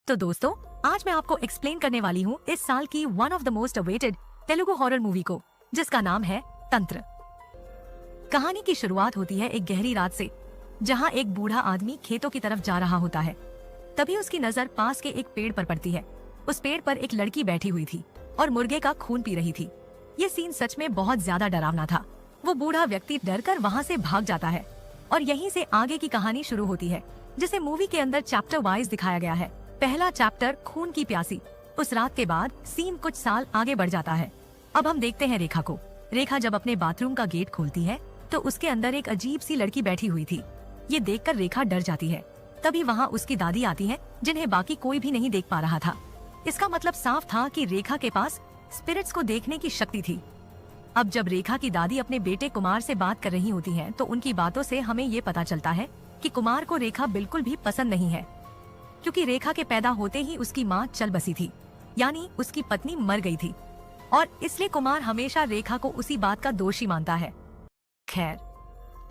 तो दोस्तों, आज मैं आपको एक्सप्लेन करने वाली हूँ इस साल की one of the most awaited Telugu horror movie को, जिसका नाम है तंत्र। कहानी की शुरुआत होती है एक गहरी रात से, जहाँ एक बूढ़ा आदमी खेतों की तरफ जा रहा होता है। तभी उसकी नजर पास के एक पेड़ पर पड़ती है। उस पेड़ पर एक लड़की बैठी हुई थी और मुर्गे का खून पी रही थी। ये सीन सच में बहुत ज्यादा डरावना था। वो बूढ़ा व्यक्ति डरकर वहाँ से भाग जाता है और यहीं से आगे की कहानी शुरू होती है, जिसे मूवी के अंदर चैप्टर वाइज दिखाया गया है। पहला चैप्टर खून की प्यासी। उस रात के बाद सीन कुछ साल आगे बढ़ जाता है। अब हम देखते हैं रेखा को। रेखा जब अपने बाथरूम का गेट खोलती है तो उसके अंदर एक अजीब सी लड़की बैठी हुई थी। ये देखकर रेखा डर जाती है। तभी वहाँ उसकी दादी आती है, जिन्हें बाकी कोई भी नहीं देख पा रहा था। इसका मतलब साफ था कि रेखा के पास स्पिरिट्स को देखने की शक्ति थी। अब जब रेखा की दादी अपने बेटे कुमार से बात कर रही होती हैं, तो उनकी बातों से हमें ये पता चलता है कि कुमार को रेखा बिल्कुल भी पसंद नहीं है, क्योंकि रेखा के पैदा होते ही उसकी माँ चल बसी थी, यानी उसकी पत्नी मर गई थी, और इसलिए कुमार हमेशा रेखा को उसी बात का दोषी मानता है। खैर,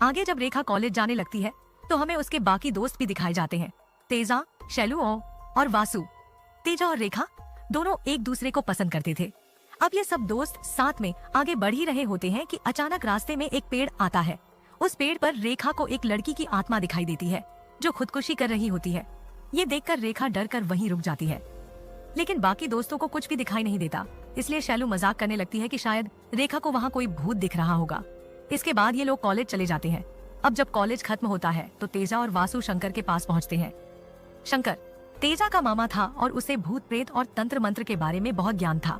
आगे जब रेखा कॉलेज जाने लगती है तो हमें उसके बाकी दोस्त भी दिखाए जाते हैं, तेजा, शैलू और वासु। तेजा और रेखा दोनों एक दूसरे को पसंद करते थे। अब ये सब दोस्त साथ में आगे बढ़ ही रहे होते हैं कि अचानक रास्ते में एक पेड़ आता है। उस पेड़ पर रेखा को एक लड़की की आत्मा दिखाई देती है, जो खुदकुशी कर रही होती है। ये देखकर रेखा डर कर वहीं रुक जाती है, लेकिन बाकी दोस्तों को कुछ भी दिखाई नहीं देता। इसलिए शैलू मजाक करने लगती है कि शायद रेखा को वहाँ कोई भूत दिख रहा होगा। इसके बाद ये लोग कॉलेज चले जाते हैं। अब जब कॉलेज खत्म होता है तो तेजा और वासु शंकर के पास पहुँचते हैं। शंकर तेजा का मामा था और उसे भूत प्रेत और तंत्र मंत्र के बारे में बहुत ज्ञान था।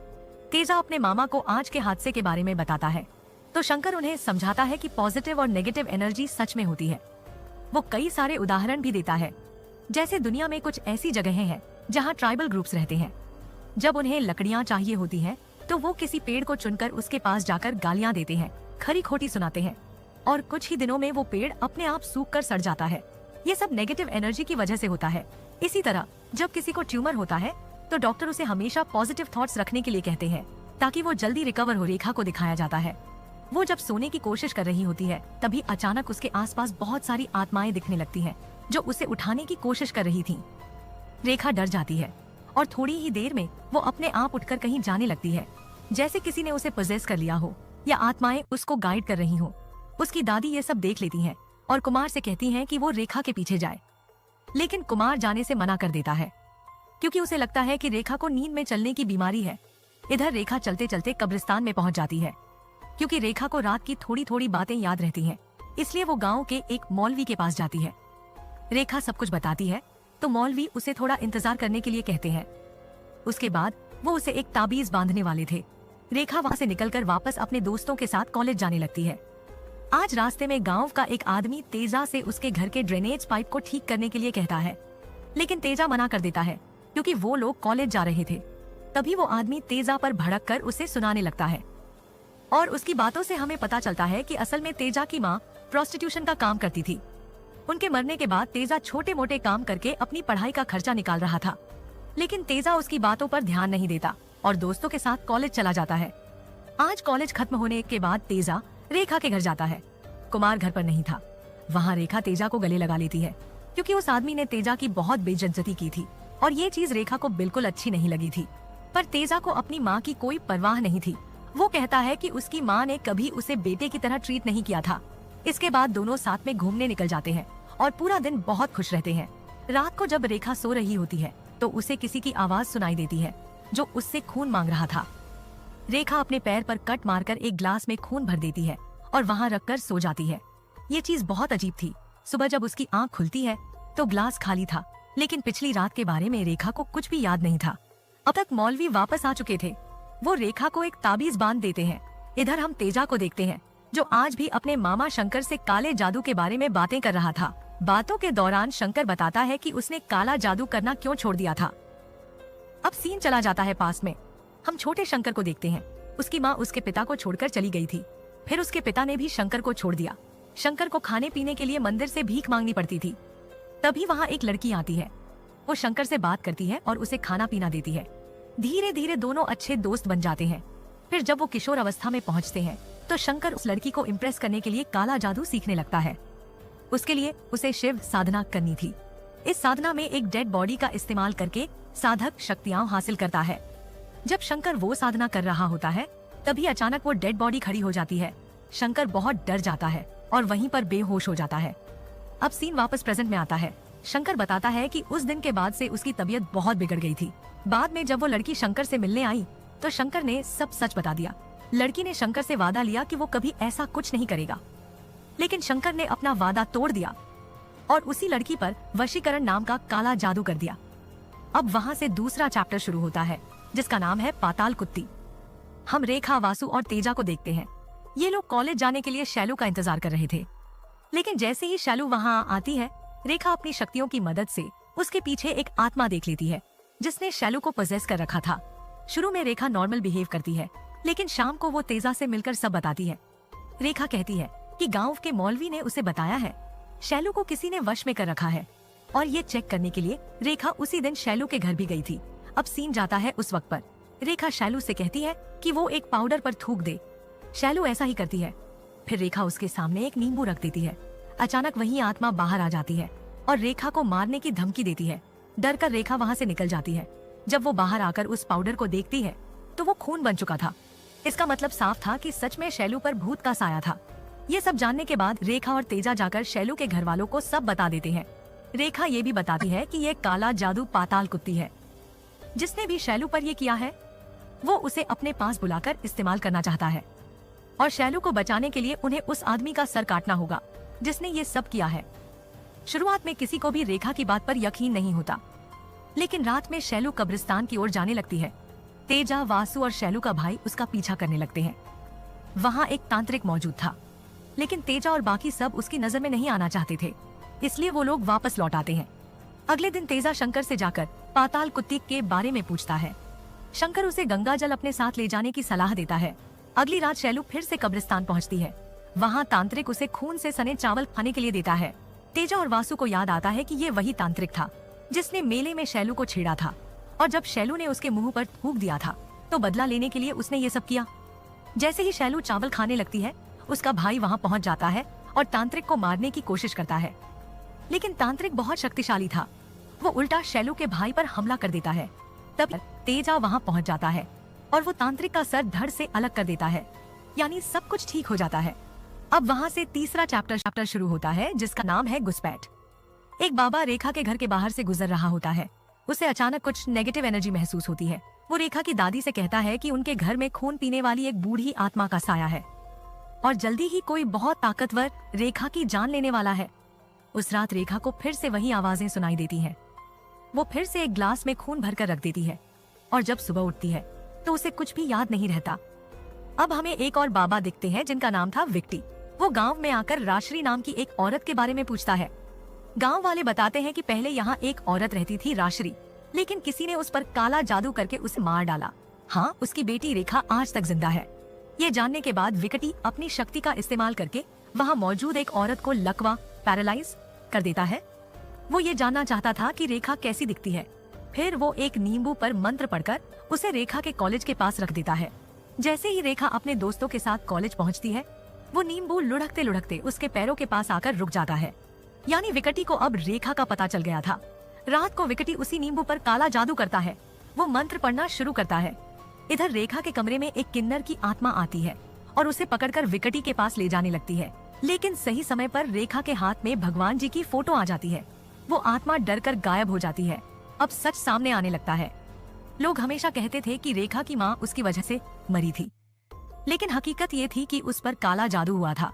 तेजा अपने मामा को आज के हादसे के बारे में बताता है, तो शंकर उन्हें समझाता है कि पॉजिटिव और नेगेटिव एनर्जी सच में होती है। वो कई सारे उदाहरण भी देता है, जैसे दुनिया में कुछ ऐसी जगहें हैं जहाँ ट्राइबल ग्रुप्स रहते हैं। जब उन्हें लकड़ियाँ चाहिए होती हैं, तो वो किसी पेड़ को चुनकर उसके पास जाकर गालियाँ देते हैं, खरी खोटी सुनाते हैं, और कुछ ही दिनों में वो पेड़ अपने आप सूख कर सड़ जाता है। ये सब नेगेटिव एनर्जी की वजह से होता है। इसी तरह जब किसी को ट्यूमर होता है तो डॉक्टर उसे हमेशा पॉजिटिव थॉट्स रखने के लिए कहते हैं, ताकि वो जल्दी रिकवर हो। रेखा को दिखाया जाता है, वो जब सोने की कोशिश कर रही होती है, तभी अचानक उसके आसपास बहुत सारी आत्माएं दिखने लगती हैं, जो उसे उठाने की कोशिश कर रही थीं। रेखा डर जाती है और थोड़ी ही देर में वो अपने आप उठकर कहीं जाने लगती है, जैसे किसी ने उसे पोजेस कर लिया हो या आत्माएं उसको गाइड कर रही हो। उसकी दादी ये सब देख लेती हैं और कुमार से कहती हैं कि वो रेखा के पीछे जाए, लेकिन कुमार जाने से मना कर देता है, क्योंकि उसे लगता है कि रेखा को नींद में चलने की बीमारी है। इधर रेखा चलते चलते कब्रिस्तान में पहुंच जाती है, क्योंकि रेखा को रात की थोड़ी थोड़ी बातें याद रहती हैं। इसलिए वो गांव के एक मौलवी के पास जाती है। रेखा सब कुछ बताती है, तो मौलवी उसे थोड़ा इंतजार करने के लिए कहते हैं। उसके बाद वो उसे एक ताबीज बांधने वाले थे। रेखा वहाँ से निकलकर वापस अपने दोस्तों के साथ कॉलेज जाने लगती है। आज रास्ते में गांव का एक आदमी तेजा से उसके घर के ड्रेनेज पाइप को ठीक करने के लिए कहता है, लेकिन तेजा मना कर देता है, क्योंकि वो लोग कॉलेज जा रहे थे। तभी वो आदमी तेजा पर भड़क कर उसे सुनाने लगता है, और उसकी बातों से हमें पता चलता है कि असल में तेजा की माँ प्रोस्टिट्यूशन का काम करती थी। उनके मरने के बाद तेजा छोटे मोटे काम करके अपनी पढ़ाई का खर्चा निकाल रहा था, लेकिन तेजा उसकी बातों पर ध्यान नहीं देता और दोस्तों के साथ कॉलेज चला जाता है। आज कॉलेज खत्म होने के बाद तेजा रेखा के घर जाता है। कुमार घर पर नहीं था। वहाँ रेखा तेजा को गले लगा लेती है, क्योंकि उस आदमी ने तेजा की बहुत बेइज्जती की थी, और ये चीज रेखा को बिल्कुल अच्छी नहीं लगी थी। पर तेजा को अपनी माँ की कोई परवाह नहीं थी। वो कहता है कि उसकी माँ ने कभी उसे बेटे की तरह ट्रीट नहीं किया था। इसके बाद दोनों साथ में घूमने निकल जाते हैं और पूरा दिन बहुत खुश रहते हैं। रात को जब रेखा सो रही होती है तो उसे किसी की आवाज सुनाई देती है, जो उससे खून मांग रहा था। रेखा अपने पैर पर कट मारकर एक ग्लास में खून भर देती है और वहाँ रखकर सो जाती है। ये चीज बहुत अजीब थी। सुबह जब उसकी आंख खुलती है तो ग्लास खाली था, लेकिन पिछली रात के बारे में रेखा को कुछ भी याद नहीं था। अब तक मौलवी वापस आ चुके थे। वो रेखा को एक ताबीज बांध देते हैं। इधर हम तेजा को देखते हैं, जो आज भी अपने मामा शंकर से काले जादू के बारे में बातें कर रहा था। बातों के दौरान शंकर बताता है कि उसने काला जादू करना क्यों छोड़ दिया था। अब सीन चला जाता है पास में। हम छोटे शंकर को देखते हैं। उसकी माँ उसके पिता को छोड़कर चली गई थी। फिर उसके पिता ने भी शंकर को छोड़ दिया। शंकर को खाने पीने के लिए मंदिर से भीख मांगनी पड़ती थी। तभी वहाँ एक लड़की आती है। वो शंकर से बात करती है और उसे खाना पीना देती है। धीरे धीरे दोनों अच्छे दोस्त बन जाते हैं। फिर जब वो किशोर अवस्था में पहुँचते हैं तो शंकर उस लड़की को इम्प्रेस करने के लिए काला जादू सीखने लगता है। उसके लिए उसे शिव साधना करनी थी। इस साधना में एक डेड बॉडी का इस्तेमाल करके साधक शक्तियां हासिल करता है। जब शंकर वो साधना कर रहा होता है तभी अचानक वो डेड बॉडी खड़ी हो जाती है। शंकर बहुत डर जाता है और वहीं पर बेहोश हो जाता है। अब सीन वापस प्रेजेंट में आता है। शंकर बताता है कि उस दिन के बाद से उसकी तबीयत बहुत बिगड़ गई थी। बाद में जब वो लड़की शंकर से मिलने आई तो शंकर ने सब सच बता दिया। लड़की ने शंकर से वादा लिया कि वो कभी ऐसा कुछ नहीं करेगा, लेकिन शंकर ने अपना वादा तोड़ दिया और उसी लड़की पर वशीकरण नाम का काला जादू कर दिया। अब वहाँ से दूसरा चैप्टर शुरू होता है जिसका नाम है पाताल कुत्ती। हम रेखा, वासु और तेजा को देखते हैं। ये लोग कॉलेज जाने के लिए शैलू का इंतजार कर रहे थे, लेकिन जैसे ही शैलू वहाँ आती है, रेखा अपनी शक्तियों की मदद से उसके पीछे एक आत्मा देख लेती है जिसने शैलू को पोजेस कर रखा था। शुरू में रेखा नॉर्मल बिहेव करती है, लेकिन शाम को वो तेजा से मिलकर सब बताती है। रेखा कहती है कि गांव के मौलवी ने उसे बताया है शैलू को किसी ने वश में कर रखा है, और ये चेक करने के लिए रेखा उसी दिन शैलू के घर भी गई थी। अब सीन जाता है उस वक्त पर। रेखा शैलू से कहती है कि वो एक पाउडर पर थूक दे। शैलू ऐसा ही करती है। फिर रेखा उसके सामने एक नींबू रख देती है। अचानक वही आत्मा बाहर आ जाती है और रेखा को मारने की धमकी देती है। डर कर रेखा वहाँ से निकल जाती है। जब वो बाहर आकर उस पाउडर को देखती है तो वो खून बन चुका था। इसका मतलब साफ था कि सच में शैलू पर भूत का साया था। ये सब जानने के बाद रेखा और तेजा जाकर शैलू के घर वालों को सब बता देते हैं। रेखा ये भी बताती है कि ये काला जादू पाताल कुत्ती है। जिसने भी शैलू पर ये किया है वो उसे अपने पास बुलाकर इस्तेमाल करना चाहता है, और शैलू को बचाने के लिए उन्हें उस आदमी का सर काटना होगा जिसने ये सब किया है। शुरुआत में किसी को भी रेखा की बात पर यकीन नहीं होता, लेकिन रात में शैलू कब्रिस्तान की ओर जाने लगती है। तेजा, वासु और शैलू का भाई उसका पीछा करने लगते हैं। वहाँ एक तांत्रिक मौजूद था, लेकिन तेजा और बाकी सब उसकी नजर में नहीं आना चाहते थे, इसलिए वो लोग वापस लौट आते हैं। अगले दिन तेजा शंकर से जाकर पाताल कुत्ती के बारे में पूछता है। शंकर उसे गंगा जल अपने साथ ले जाने की सलाह देता है। अगली रात शैलू फिर से कब्रिस्तान पहुंचती है। वहाँ तांत्रिक उसे खून से सने चावल खाने के लिए देता है। तेजा और वासु को याद आता है कि ये वही तांत्रिक था जिसने मेले में शैलू को छेड़ा था, और जब शैलू ने उसके मुंह पर थूक दिया था तो बदला लेने के लिए उसने ये सब किया। जैसे ही शैलू चावल खाने लगती है, उसका भाई वहाँ पहुँच जाता है और तांत्रिक को मारने की कोशिश करता है, लेकिन तांत्रिक बहुत शक्तिशाली था। वो उल्टा शैलू के भाई पर हमला कर देता है। तब तेजा वहाँ पहुँच जाता है और वो तांत्रिक का सर धड़ से अलग कर देता है, यानी सब कुछ ठीक हो जाता है। अब वहाँ से तीसरा चैप्टर शुरू होता है जिसका नाम है घुसपैठ। एक बाबा रेखा के घर के बाहर से गुजर रहा होता है। उसे अचानक कुछ नेगेटिव एनर्जी महसूस होती है। वो रेखा की दादी से कहता है कि उनके घर में खून पीने वाली एक बूढ़ी आत्मा का साया है और जल्दी ही कोई बहुत ताकतवर रेखा की जान लेने वाला है। उस रात रेखा को फिर से वही आवाजें सुनाई देती हैं। वो फिर से एक ग्लास में खून भरकर रख देती है, और जब सुबह उठती है तो उसे कुछ भी याद नहीं रहता। अब हमें एक और बाबा दिखते हैं जिनका नाम था विक्टी। वो गांव में आकर राश्री नाम की एक औरत के बारे में पूछता है। गांव वाले बताते हैं कि पहले यहाँ एक औरत रहती थी राश्री, लेकिन किसी ने उस पर काला जादू करके उसे मार डाला। हाँ, उसकी बेटी रेखा आज तक जिंदा है। ये जानने के बाद विकटी अपनी शक्ति का इस्तेमाल करके वहाँ मौजूद एक औरत को लकवा पैरालाइज कर देता है। वो ये जानना चाहता था कि रेखा कैसी दिखती है। फिर वो एक नींबू पर मंत्र पढ़कर उसे रेखा के कॉलेज के पास रख देता है। जैसे ही रेखा अपने दोस्तों के साथ कॉलेज पहुंचती है, वो नींबू लुढ़कते लुढ़कते उसके पैरों के पास आकर रुक जाता है। यानी विकटी को अब रेखा का पता चल गया था। रात को विकटी उसी नींबू पर काला जादू करता है। वो मंत्र पढ़ना शुरू करता है। इधर रेखा के कमरे में एक किन्नर की आत्मा आती है और उसे पकड़कर विकटी के पास ले जाने लगती है, लेकिन सही समय पर रेखा के हाथ में भगवान जी की फोटो आ जाती है। वो आत्मा डरकर गायब हो जाती है। अब सच सामने आने लगता है। लोग हमेशा कहते थे कि रेखा की माँ उसकी वजह से मरी थी, लेकिन हकीकत ये थी कि उस पर काला जादू हुआ था।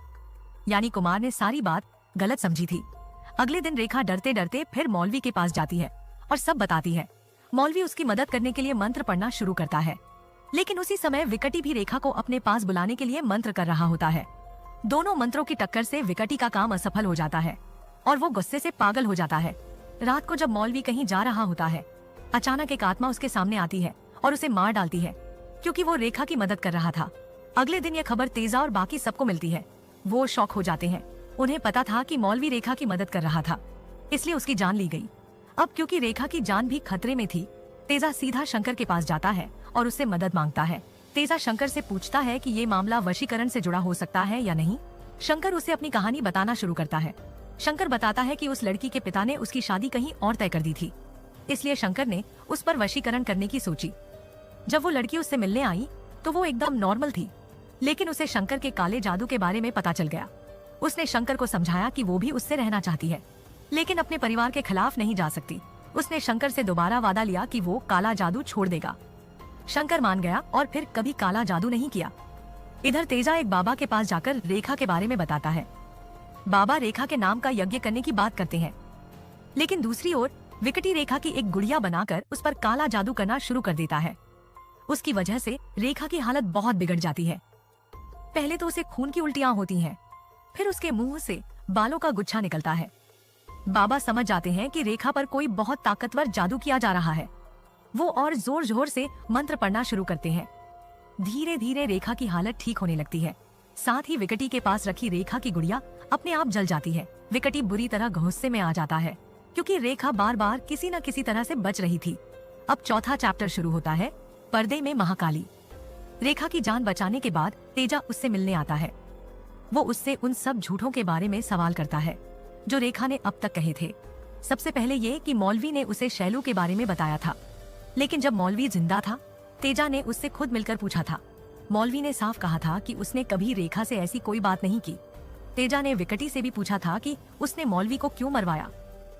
यानी कुमार ने सारी बात गलत समझी थी। अगले दिन रेखा डरते डरते फिर मौलवी के पास जाती है और सब बताती है। मौलवी उसकी मदद करने के लिए मंत्र पढ़ना शुरू करता है, लेकिन उसी समय विकटी भी रेखा को अपने पास बुलाने के लिए मंत्र कर रहा होता है। दोनों मंत्रों की टक्कर से विकटी का काम असफल हो जाता है और वो गुस्से से पागल हो जाता है। रात को जब मौलवी कहीं जा रहा होता है, अचानक एक आत्मा उसके सामने आती है और उसे मार डालती है, क्योंकि वो रेखा की मदद कर रहा था। अगले दिन यह खबर तेजा और बाकी सबको मिलती है। वो शॉक हो जाते हैं। उन्हें पता था कि मौलवी रेखा की मदद कर रहा था, इसलिए उसकी जान ली गई। अब क्योंकि रेखा की जान भी खतरे में थी, तेजा सीधा शंकर के पास जाता है और उससे मदद मांगता है। तेजा शंकर से पूछता है कि ये मामला वशीकरण से जुड़ा हो सकता है या नहीं। शंकर उसे अपनी कहानी बताना शुरू करता है। शंकर बताता है कि उस लड़की के पिता ने उसकी शादी कहीं और तय कर दी थी, इसलिए शंकर ने उस पर वशीकरण करने की सोची। जब वो लड़की उससे मिलने आई तो वो एकदम नॉर्मल थी, लेकिन उसे शंकर के काले जादू के बारे में पता चल गया। उसने शंकर को समझाया कि वो भी उससे रहना चाहती है, लेकिन अपने परिवार के खिलाफ नहीं जा सकती। उसने शंकर से दोबारा वादा लिया कि वो काला जादू छोड़ देगा। शंकर मान गया और फिर कभी काला जादू नहीं किया। इधर तेजा एक बाबा के पास जाकर रेखा के बारे में बताता है। बाबा रेखा के नाम का यज्ञ करने की बात करते हैं, लेकिन दूसरी ओर विकटी रेखा की एक गुड़िया बनाकर उस पर काला जादू करना शुरू कर देता है। उसकी वजह से रेखा की हालत बहुत बिगड़ जाती है। पहले तो उसे खून की उल्टियां होती हैं, फिर उसके मुंह से बालों का गुच्छा निकलता है। बाबा समझ जाते हैं कि रेखा पर कोई बहुत ताकतवर जादू किया जा रहा है। वो और जोर जोर से मंत्र पढ़ना शुरू करते हैं। धीरे धीरे रेखा की हालत ठीक होने लगती है। साथ ही विकटी के पास रखी रेखा की गुड़िया अपने आप जल जाती है। विकटी बुरी तरह गुस्से में आ जाता है, क्योंकि रेखा बार बार किसी न किसी तरह से बच रही थी। अब चौथा चैप्टर शुरू होता है, पर्दे में महाकाली। रेखा की जान बचाने के बाद तेजा उससे मिलने आता है। वो उससे उन सब झूठों के बारे में सवाल करता है जो रेखा ने अब तक कहे थे। सबसे पहले ये कि मौलवी ने उसे शैलू के बारे में बताया था, लेकिन जब मौलवी जिंदा था तेजा ने उससे खुद मिलकर पूछा था। मौलवी ने साफ कहा था कि उसने कभी रेखा से ऐसी कोई बात नहीं की। तेजा ने विकटी से भी पूछा था कि उसने मौलवी को क्यों मरवाया,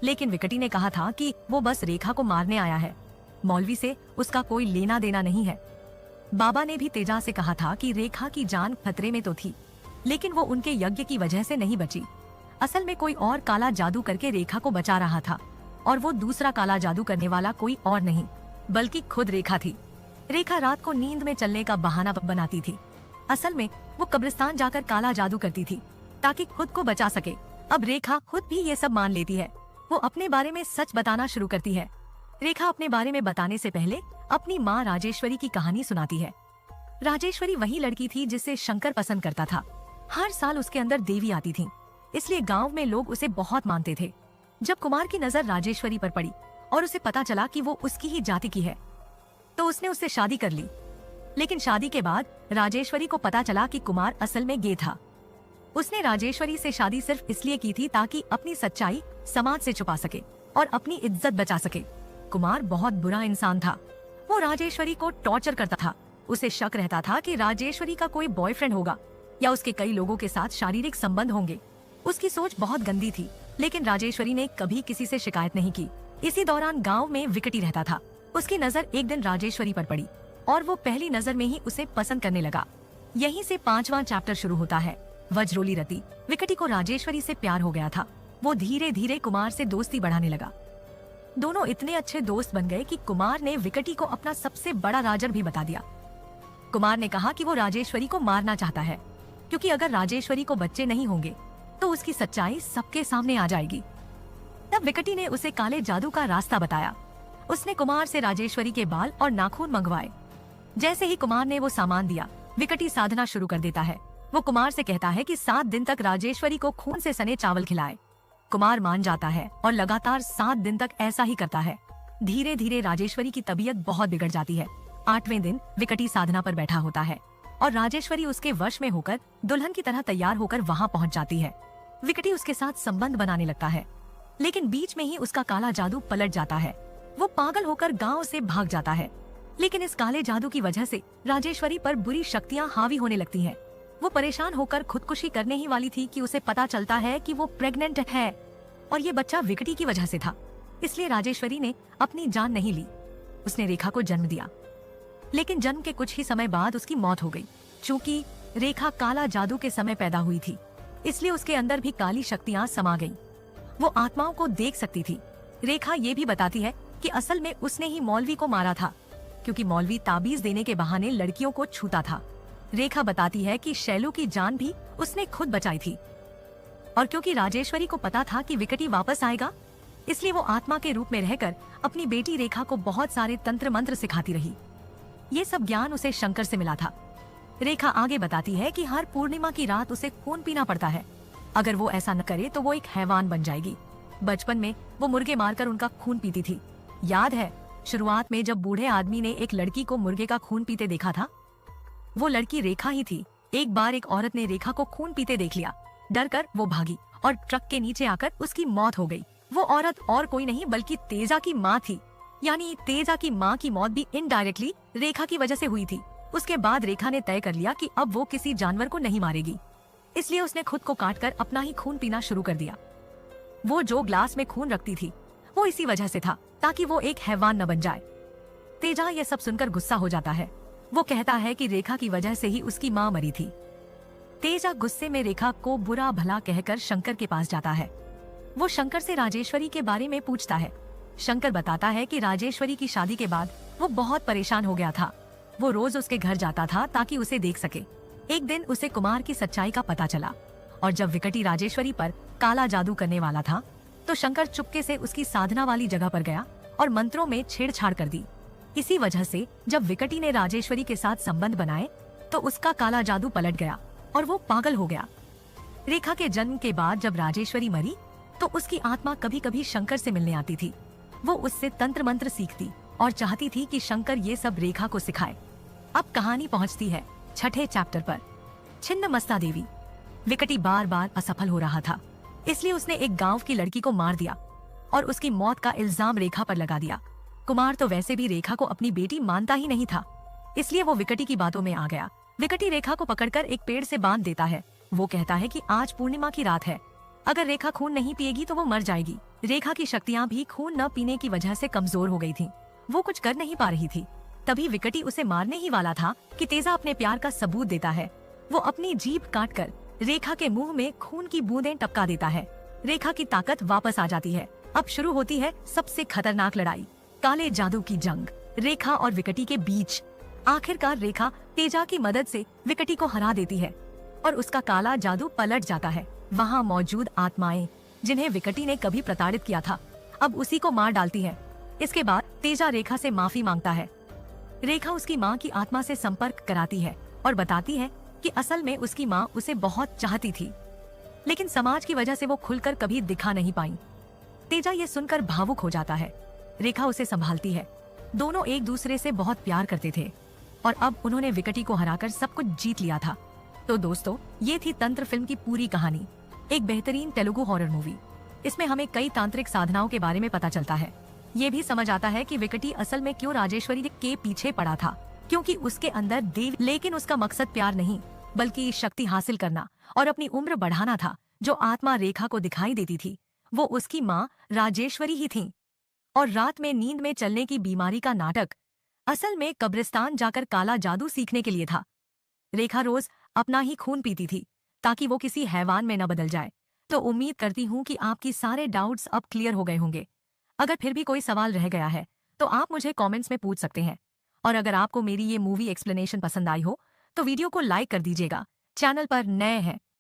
लेकिन विकटी ने कहा था कि वो बस रेखा को मारने आया है, मौलवी से उसका कोई लेना देना नहीं है। बाबा ने भी तेजा से कहा था कि रेखा की जान खतरे में तो थी, लेकिन वो उनके यज्ञ की वजह से नहीं बची। असल में कोई और काला जादू करके रेखा को बचा रहा था, और वो दूसरा काला जादू करने वाला कोई और नहीं बल्कि खुद रेखा थी। रेखा रात को नींद में चलने का बहाना बनाती थी। असल में वो कब्रिस्तान जाकर काला जादू करती थी ताकि खुद को बचा सके। अब रेखा खुद भी ये सब मान लेती है। वो अपने बारे में सच बताना शुरू करती है। रेखा अपने बारे में बताने से पहले अपनी माँ राजेश्वरी की कहानी सुनाती है। राजेश्वरी वही लड़की थी जिसे शंकर पसंद करता था। हर साल उसके अंदर देवी आती थी, इसलिए गांव में लोग उसे बहुत मानते थे। जब कुमार की नजर राजेश्वरी पर पड़ी और उसे पता चला कि वो उसकी ही जाति की है, तो उसने उससे शादी कर ली। लेकिन शादी के बाद राजेश्वरी को पता चला कि कुमार असल में गे था। उसने राजेश्वरी से शादी सिर्फ इसलिए की थी ताकि अपनी सच्चाई समाज से छुपा सके और अपनी इज्जत बचा सके। कुमार बहुत बुरा इंसान था। वो राजेश्वरी को टॉर्चर करता था। उसे शक रहता था कि राजेश्वरी का कोई बॉयफ्रेंड होगा या उसके कई लोगों के साथ शारीरिक संबंध होंगे। उसकी सोच बहुत गंदी थी, लेकिन राजेश्वरी ने कभी किसी से शिकायत नहीं की। इसी दौरान गांव में विकटी रहता था। उसकी नजर एक दिन राजेश्वरी पर पड़ी और वो पहली नजर में ही उसे पसंद करने लगा। यहीं से 5वां चैप्टर शुरू होता है, वज्रोली रति। विकटी को राजेश्वरी से प्यार हो गया था। वो धीरे धीरे कुमार से दोस्ती बढ़ाने लगा। दोनों इतने अच्छे दोस्त बन गए कि कुमार ने विकटी को अपना सबसे बड़ा राजर भी बता दिया। कुमार ने कहा कि वो राजेश्वरी को मारना चाहता है, क्योंकि अगर राजेश्वरी को बच्चे नहीं होंगे तो उसकी सच्चाई सबके सामने आ जाएगी। तब विकटी ने उसे काले जादू का रास्ता बताया। उसने कुमार से राजेश्वरी के बाल और नाखून मंगवाए। जैसे ही कुमार ने वो सामान दिया, विकटी साधना शुरू कर देता है। वो कुमार से कहता है कि 7 दिन तक राजेश्वरी को खून से सने चावल खिलाए। कुमार मान जाता है और लगातार 7 दिन तक ऐसा ही करता है। धीरे धीरे राजेश्वरी की तबीयत बहुत बिगड़ जाती है। 8वें दिन विकटी साधना पर बैठा होता है और राजेश्वरी उसके वश में होकर दुल्हन की तरह तैयार होकर वहाँ पहुँच जाती है। विकटी उसके साथ संबंध बनाने लगता है, लेकिन बीच में ही उसका काला जादू पलट जाता है। वो पागल होकर गांव से भाग जाता है। लेकिन इस काले जादू की वजह से राजेश्वरी पर बुरी शक्तियां हावी होने लगती हैं। वो परेशान होकर खुदकुशी करने ही वाली थी कि उसे पता चलता है कि वो प्रेग्नेंट है और ये बच्चा विकटी की वजह से था। इसलिए राजेश्वरी ने अपनी जान नहीं ली। उसने रेखा को जन्म दिया, लेकिन जन्म के कुछ ही समय बाद उसकी मौत हो गई। चूँकि रेखा काला जादू के समय पैदा हुई थी, इसलिए उसके अंदर भी काली शक्तियाँ समा गईं। वो आत्माओं को देख सकती थी। रेखा ये भी बताती है कि असल में उसने ही मौलवी को मारा था, क्योंकि मौलवी ताबीज देने के बहाने लड़कियों को छूता था। रेखा बताती है कि शैलू की जान भी उसने खुद बचाई थी, और क्योंकि राजेश्वरी को पता था कि विकटी वापस आएगा, इसलिए वो आत्मा के रूप में रहकर अपनी बेटी रेखा को बहुत सारे तंत्र मंत्र सिखाती रही। ये सब ज्ञान उसे शंकर से मिला था। रेखा आगे बताती है कि हर पूर्णिमा की रात उसे खून पीना पड़ता है। अगर वो ऐसा न करे तो वो एक हैवान बन जाएगी। बचपन में वो मुर्गे मारकर उनका खून पीती थी। याद है शुरुआत में जब बूढ़े आदमी ने एक लड़की को मुर्गे का खून पीते देखा था? वो लड़की रेखा ही थी। एक बार एक औरत ने रेखा को खून पीते देख लिया। डर कर वो भागी और ट्रक के नीचे आकर उसकी मौत हो गई। वो औरत और कोई नहीं बल्कि तेजा की माँ थी। यानी तेजा की माँ की मौत भी इनडायरेक्टली रेखा की वजह से हुई थी। उसके बाद रेखा ने तय कर लिया कि अब वो किसी जानवर को नहीं मारेगी, इसलिए उसने खुद को काटकर अपना ही खून पीना शुरू कर दिया। वो जो ग्लास में खून रखती थी वो इसी वजह से था, ताकि वो एक हैवान न बन जाए। तेजा ये सब सुनकर गुस्सा हो जाता है। वो कहता है कि रेखा की वजह से ही उसकी माँ मरी थी। तेजा गुस्से में रेखा को बुरा भला कहकर शंकर के पास जाता है। वो शंकर से राजेश्वरी के बारे में पूछता है। शंकर बताता है कि राजेश्वरी की शादी के बाद वो बहुत परेशान हो गया था। वो रोज उसके घर जाता था ताकि उसे देख सके। एक दिन उसे कुमार की सच्चाई का पता चला, और जब विकटी राजेश्वरी पर काला जादू करने वाला था तो शंकर चुपके से उसकी साधना वाली जगह पर गया और मंत्रों में छेड़छाड़ कर दी। इसी वजह से जब विकटी ने राजेश्वरी के साथ संबंध बनाए तो उसका काला जादू पलट गया और वो पागल हो गया। रेखा के जन्म के बाद जब राजेश्वरी मरी तो उसकी आत्मा कभी कभी शंकर से मिलने आती थी। वो उससे तंत्र मंत्र सीखती और चाहती थी कि शंकर ये सब रेखा को सिखाए। अब कहानी पहुंचती है छठे चैप्टर पर। छिन्नमस्ता देवी। विकटी बार बार असफल हो रहा था, इसलिए उसने एक गांव की लड़की को मार दिया और उसकी मौत का इल्जाम रेखा पर लगा दिया। कुमार तो वैसे भी रेखा को अपनी बेटी मानता ही नहीं था, इसलिए वो विकटी की बातों में आ गया। विकटी रेखा को पकड़कर एक पेड़ से बांध देता है। वो कहता है कि आज पूर्णिमा की रात है, अगर रेखा खून नहीं पिएगी तो वो मर जाएगी। रेखा की शक्तियाँ भी खून न पीने की वजह से कमजोर हो गई थी। वो कुछ कर नहीं पा रही थी। तभी विकटी उसे मारने ही वाला था कि तेजा अपने प्यार का सबूत देता है। वो अपनी जीभ काटकर रेखा के मुंह में खून की बूंदें टपका देता है। रेखा की ताकत वापस आ जाती है। अब शुरू होती है सबसे खतरनाक लड़ाई, काले जादू की जंग रेखा और विकटी के बीच। आखिरकार रेखा तेजा की मदद से विकटी को हरा देती है और उसका काला जादू पलट जाता है। वहाँ मौजूद आत्माएं जिन्हें विकटी ने कभी प्रताड़ित किया था अब उसी को मार डालती है। इसके बाद तेजा रेखा से माफी मांगता है। रेखा उसकी माँ की आत्मा से संपर्क कराती है और बताती है कि असल में उसकी माँ उसे बहुत चाहती थी, लेकिन समाज की वजह से वो खुलकर कभी दिखा नहीं पाई। तेजा ये सुनकर भावुक हो जाता है। रेखा उसे संभालती है। दोनों एक दूसरे से बहुत प्यार करते थे और अब उन्होंने विकटी को हराकर सब कुछ जीत लिया था। तो दोस्तों, ये थी तंत्र फिल्म की पूरी कहानी। एक बेहतरीन तेलुगु हॉरर मूवी। इसमें हमें कई तांत्रिक साधनाओं के बारे में पता चलता है। ये भी समझ आता है कि विकटी असल में क्यों राजेश्वरी के पीछे पड़ा था, क्योंकि उसके अंदर देव, लेकिन उसका मकसद प्यार नहीं बल्कि शक्ति हासिल करना और अपनी उम्र बढ़ाना था। जो आत्मा रेखा को दिखाई देती थी वो उसकी माँ राजेश्वरी ही थी। और रात में नींद में चलने की बीमारी का नाटक असल में कब्रिस्तान जाकर काला जादू सीखने के लिए था। रेखा रोज अपना ही खून पीती थी ताकि वो किसी हैवान में न बदल जाए। तो उम्मीद करती हूँ कि आपकी सारे डाउट्स अब क्लियर हो गए होंगे। अगर फिर भी कोई सवाल रह गया है तो आप मुझे कमेंट्स में पूछ सकते हैं। और अगर आपको मेरी ये मूवी एक्सप्लेनेशन पसंद आई हो तो वीडियो को लाइक कर दीजिएगा। चैनल पर नए हैं